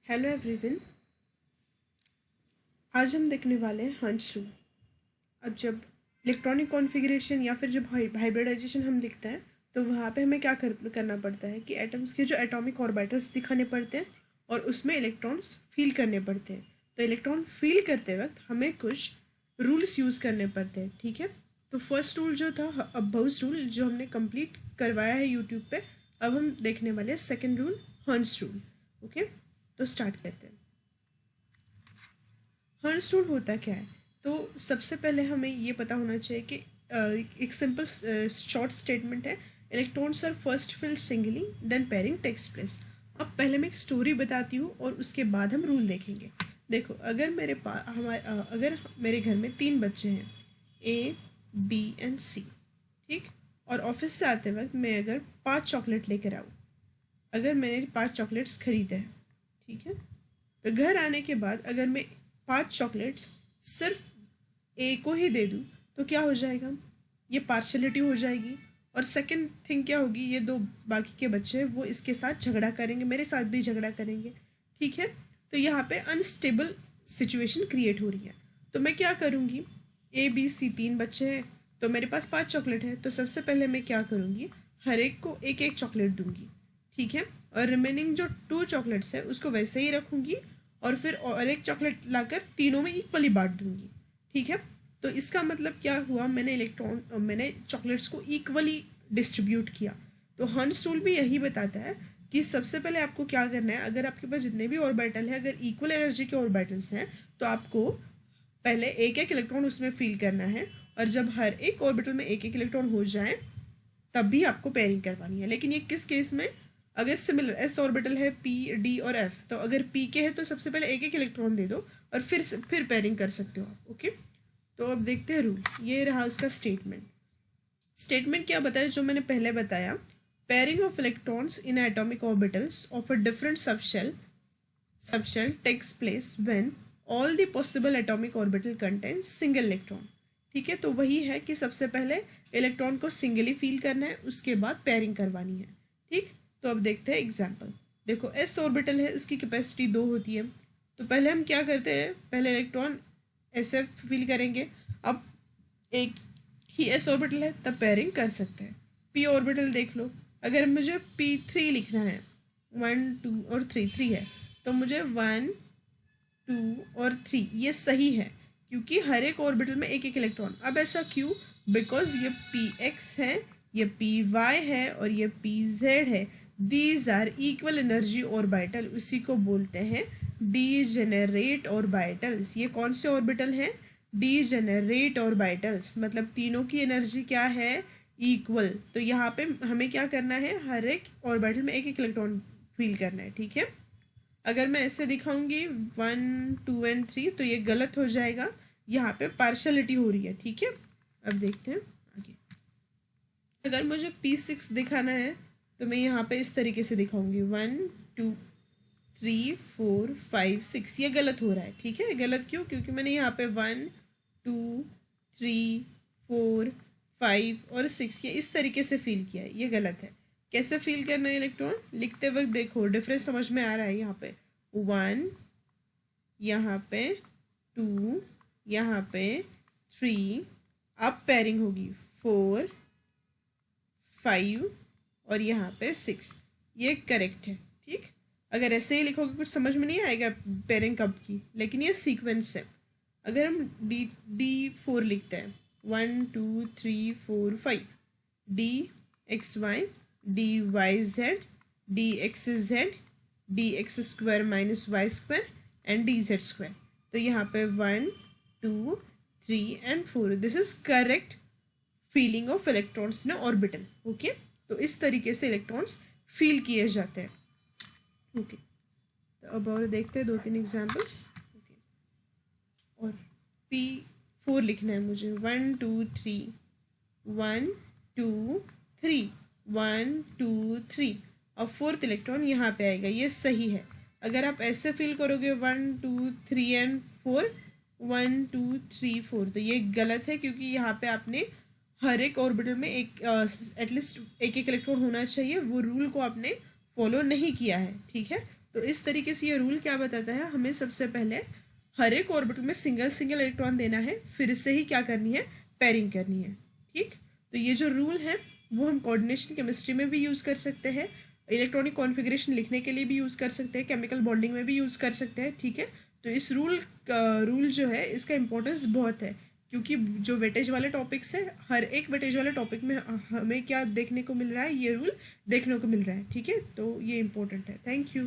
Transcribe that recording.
Hello everyone. आज हम देखने वाले हैं हंस रूल। अब जब इलेक्ट्रॉनिक कॉन्फ़िगरेशन या फिर जब हाइब्रिडाइजेशन हम लिखते हैं तो वहाँ पे हमें क्या करना पड़ता है कि एटम्स के जो एटॉमिक ऑर्बिटल्स दिखाने पड़ते हैं और उसमें इलेक्ट्रॉन्स फील करने पड़ते हैं। तो इलेक्ट्रॉन फील करते वक्त हमें कुछ रूल्स यूज़ करने पड़ते हैं, ठीक है। तो फर्स्ट रूल जो था अबव्स रूल, जो हमने कंप्लीट करवाया है यूट्यूब पे। अब हम देखने वाले हैं सेकेंड रूल, हंस रूल। ओके, तो स्टार्ट करते हैं। हर्ट्ज़ रूल होता क्या है? तो सबसे पहले हमें ये पता होना चाहिए कि एक सिंपल शॉर्ट स्टेटमेंट है, electrons are first filled singly then pairing takes place. अब पहले मैं एक स्टोरी बताती हूँ और उसके बाद हम रूल देखेंगे। देखो, अगर अगर मेरे घर में 3 बच्चे हैं, ए बी एंड सी, ठीक। और ऑफिस से आते वक्त मैं अगर 5 चॉकलेट लेकर आऊँ, अगर मैंने 5 चॉकलेट्स खरीदे हैं, ठीक है। तो घर आने के बाद अगर मैं 5 चॉकलेट्स सिर्फ ए को ही दे दूँ तो क्या हो जाएगा? ये पार्शलिटी हो जाएगी। और सेकंड थिंग क्या होगी, ये 2 बाकी के बच्चे वो इसके साथ झगड़ा करेंगे, मेरे साथ भी झगड़ा करेंगे, ठीक है। तो यहाँ पे अनस्टेबल सिचुएशन क्रिएट हो रही है। तो मैं क्या करूँगी, ए बी सी 3 बच्चे हैं, तो मेरे पास 5 चॉकलेट है, तो सबसे पहले मैं क्या करूँगी, हर एक को एक एक चॉकलेट दूंगी, ठीक है। और रिमेनिंग जो 2 चॉकलेट्स है उसको वैसे ही रखूँगी और फिर और एक चॉकलेट लाकर तीनों में इक्वली बांट दूंगी, ठीक है। तो इसका मतलब क्या हुआ, मैंने चॉकलेट्स को इक्वली डिस्ट्रीब्यूट किया। तो हंस रूल भी यही बताता है कि सबसे पहले आपको क्या करना है, अगर आपके पास जितने भी ऑर्बिटल है, अगर इक्वल एनर्जी के ऑर्बिटल्स हैं तो आपको पहले एक एक इलेक्ट्रॉन उसमें फील करना है, और जब हर एक ऑर्बिटल में एक एक इलेक्ट्रॉन हो जाए तब भी आपको पेयरिंग करवानी है। लेकिन ये किस केस में, अगर सिमिलर एस ऑर्बिटल है पी डी और एफ, तो अगर पी के है तो सबसे पहले एक एक इलेक्ट्रॉन दे दो और फिर पेयरिंग कर सकते हो आप। ओके, तो अब देखते हैं रूल। ये रहा उसका स्टेटमेंट क्या बताया जो मैंने पहले बताया, pairing of electrons in atomic orbitals of a different subshell takes place when all the possible atomic orbital contain single electron. ठीक है, तो वही है कि सबसे पहले इलेक्ट्रॉन को सिंगली फील करना है, उसके बाद पेयरिंग करवानी है, ठीक। तो अब देखते हैं एग्जाम्पल। देखो, एस ऑर्बिटल है, इसकी कैपेसिटी 2 होती है। तो पहले हम क्या करते हैं, पहले इलेक्ट्रॉन ऐसे फील करेंगे। अब एक ही एस ऑर्बिटल है तब पेयरिंग कर सकते हैं। पी ऑर्बिटल देख लो, अगर मुझे P3 लिखना है, 1 2 और 3 है, तो मुझे 1 2 और 3 ये सही है, क्योंकि हर एक ऑर्बिटल में एक एक इलेक्ट्रॉन। अब ऐसा क्यों? बिकॉज ये Px है, ये Py है और ये Pz है। These are equal energy orbital, उसी को बोलते हैं डीजेनरेट ऑर्बिटल्स। ये कौन से ऑर्बिटल हैं? डीजेनरेट ऑर्बिटल्स, मतलब तीनों की एनर्जी क्या है? इक्वल। तो यहाँ पे हमें क्या करना है, हर एक ऑर्बिटल में एक एक इलेक्ट्रॉन फील करना है, ठीक है। अगर मैं ऐसे दिखाऊंगी 1 2 एंड 3 तो ये गलत हो जाएगा, यहाँ पे पार्शलिटी हो रही है, ठीक है। अब देखते हैं आगे। अगर मुझे P6 दिखाना है तो मैं यहाँ पे इस तरीके से दिखाऊंगी 1 2 3 4 5 6, ये गलत हो रहा है, ठीक है। गलत क्यों? क्योंकि मैंने यहाँ पे 1 2 3 4 5 और 6 ये इस तरीके से फील किया है, ये गलत है। कैसे फील करना है इलेक्ट्रॉन, लिखते वक्त देखो डिफरेंस समझ में आ रहा है। यहाँ पे 1, यहाँ पे 2, यहाँ पे 3, अब पेयरिंग होगी 4 5 और यहाँ पे 6, ये करेक्ट है, ठीक। अगर ऐसे ही लिखोगे कुछ समझ में नहीं आएगा पेयरिंग कब की, लेकिन ये सीक्वेंस है। अगर हम D4 लिखते हैं 1 2 3 4 5, DXY DYZ DXZ DX² minus Y² and DZ²। तो यहाँ पे 1 2 3 and 4, this is correct feeling of electrons in orbital. Okay, तो इस तरीके से इलेक्ट्रॉन्स फील किए जाते हैं। ओके, तो अब और देखते हैं 2-3 एग्जाम्पल्स। ओके, और P4 लिखना है मुझे 1 2 3 1 2 3 1 2 3, और 4th इलेक्ट्रॉन यहाँ पे आएगा, ये सही है। अगर आप ऐसे फील करोगे 1 2 3 एंड 4 1 2 3 4, तो ये गलत है, क्योंकि यहाँ पे आपने हर एक ऑर्बिटल में एक एटलीस्ट एक एक इलेक्ट्रॉन होना चाहिए, वो रूल को आपने फॉलो नहीं किया है, ठीक है। तो इस तरीके से ये रूल क्या बताता है, हमें सबसे पहले हर एक ऑर्बिटल में सिंगल सिंगल इलेक्ट्रॉन देना है, फिर से ही क्या करनी है, पेयरिंग करनी है। ठीक, तो ये जो रूल है वो हम कोऑर्डिनेशन केमिस्ट्री में भी यूज़ कर सकते हैं, इलेक्ट्रॉनिक कॉन्फ़िगरेशन लिखने के लिए भी यूज़ कर सकते हैं, केमिकल बॉन्डिंग में भी यूज़ कर सकते हैं। ठीक है, तो इस रूल जो है इसका इम्पोर्टेंस बहुत है, क्योंकि जो वेटेज वाले टॉपिक्स है, हर एक वेटेज वाले टॉपिक में हमें क्या देखने को मिल रहा है, ये रूल देखने को मिल रहा है। ठीक है, तो ये इम्पोर्टेंट है। Thank you.